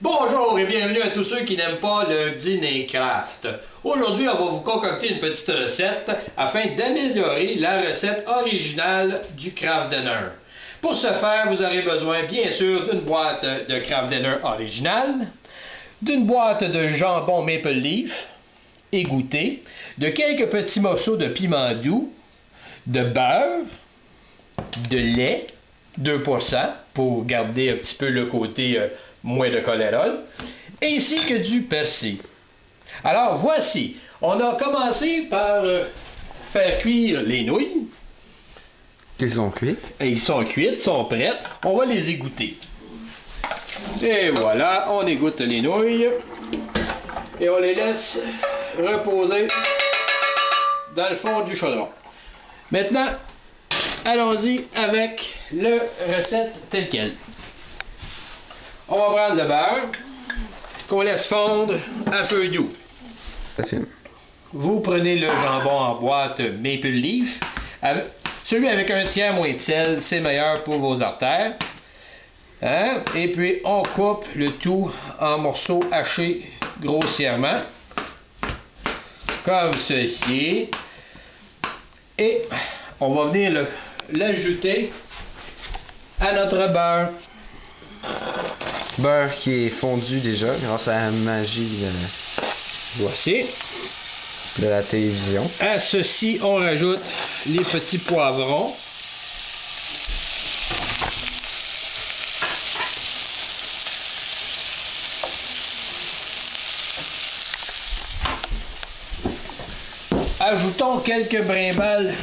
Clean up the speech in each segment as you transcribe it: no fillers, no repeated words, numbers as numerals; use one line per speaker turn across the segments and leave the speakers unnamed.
Bonjour et bienvenue à tous ceux qui n'aiment pas le dîner craft. Aujourd'hui, on va vous concocter une petite recette afin d'améliorer la recette originale du Kraft Dinner. Pour ce faire, vous aurez besoin bien sûr d'une boîte de Kraft Dinner original, d'une boîte de jambon Maple Leaf égoutté, de quelques petits morceaux de piment doux, de beurre, de lait, 2% pour garder un petit peu le côté moins de cholérol, ainsi que du persil. Alors voici, on a commencé par faire cuire les nouilles.
Ils sont cuits.
Et ils sont cuites, sont prêtes. On va les égoutter. Et voilà, on égoutte les nouilles et on les laisse reposer dans le fond du chaudron. Maintenant, allons-y avec la recette telle quelle. On va prendre le beurre qu'on laisse fondre à feu doux. Vous prenez le jambon en boîte Maple Leaf. Celui avec un tiers moins de sel, c'est meilleur pour vos artères. Hein? Et puis on coupe le tout en morceaux hachés grossièrement. Comme ceci. Et on va venir l'ajouter à notre beurre.
Beurre qui est fondu déjà grâce à la magie
Voici.
de la télévision.
À ceci, on rajoute les petits poivrons. Ajoutons quelques brimbales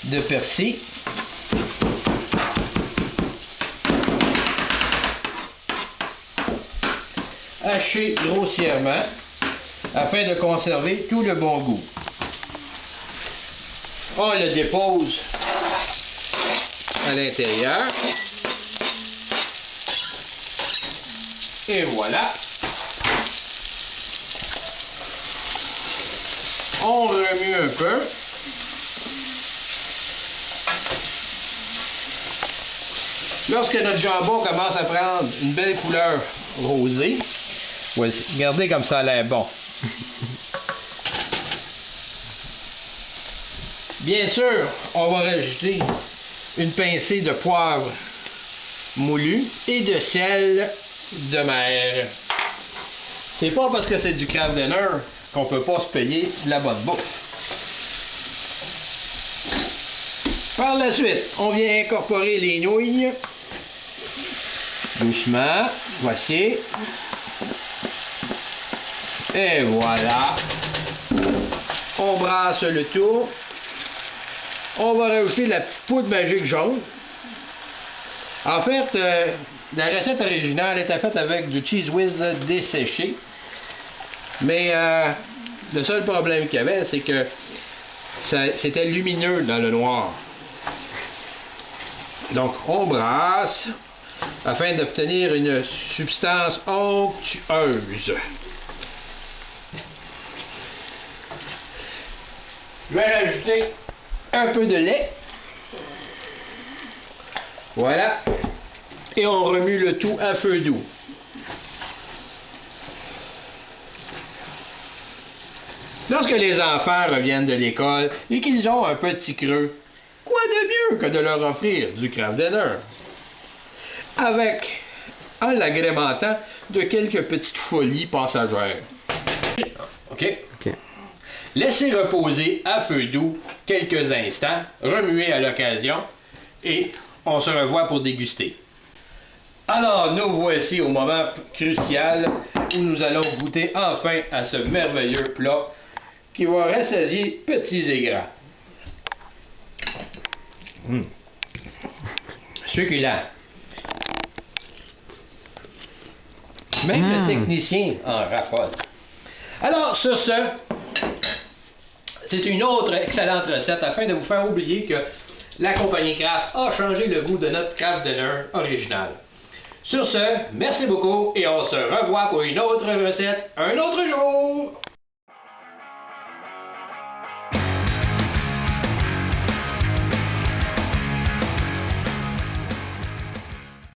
de persil. Haché grossièrement afin de conserver tout le bon goût. On le dépose à l'intérieur. Et voilà. On remue un peu. Lorsque notre jambon commence à prendre une belle couleur rosée, regardez comme ça a l'air bon. Bien sûr, on va rajouter une pincée de poivre moulu et de sel de mer. C'est pas parce que c'est du Kraft Dinner qu'on peut pas se payer de la bonne bouffe. Par la suite, on vient incorporer les nouilles. Doucement, voici. Et voilà. On brasse le tout. On va rajouter la petite poudre magique jaune. En fait, la recette originale était faite avec du Cheez Whiz desséché. Mais le seul problème qu'il y avait, c'est que c'était lumineux dans le noir. Donc, on brasse afin d'obtenir une substance onctueuse. Je vais rajouter un peu de lait. Voilà. Et on remue le tout à feu doux. Lorsque les enfants reviennent de l'école et qu'ils ont un petit creux, quoi de mieux que de leur offrir du Kraft Dinner? En l'agrémentant de quelques petites folies passagères. OK? Laissez reposer à feu doux quelques instants, remuez à l'occasion et on se revoit pour déguster. Alors, nous voici au moment crucial où nous allons goûter enfin à ce merveilleux plat qui va rassasier petits et grands. Succulent. Même le technicien en raffole. Alors, sur ce, c'est une autre excellente recette afin de vous faire oublier que la compagnie Kraft a changé le goût de notre Kraft Dinner original. Sur ce, merci beaucoup et on se revoit pour une autre recette un autre jour!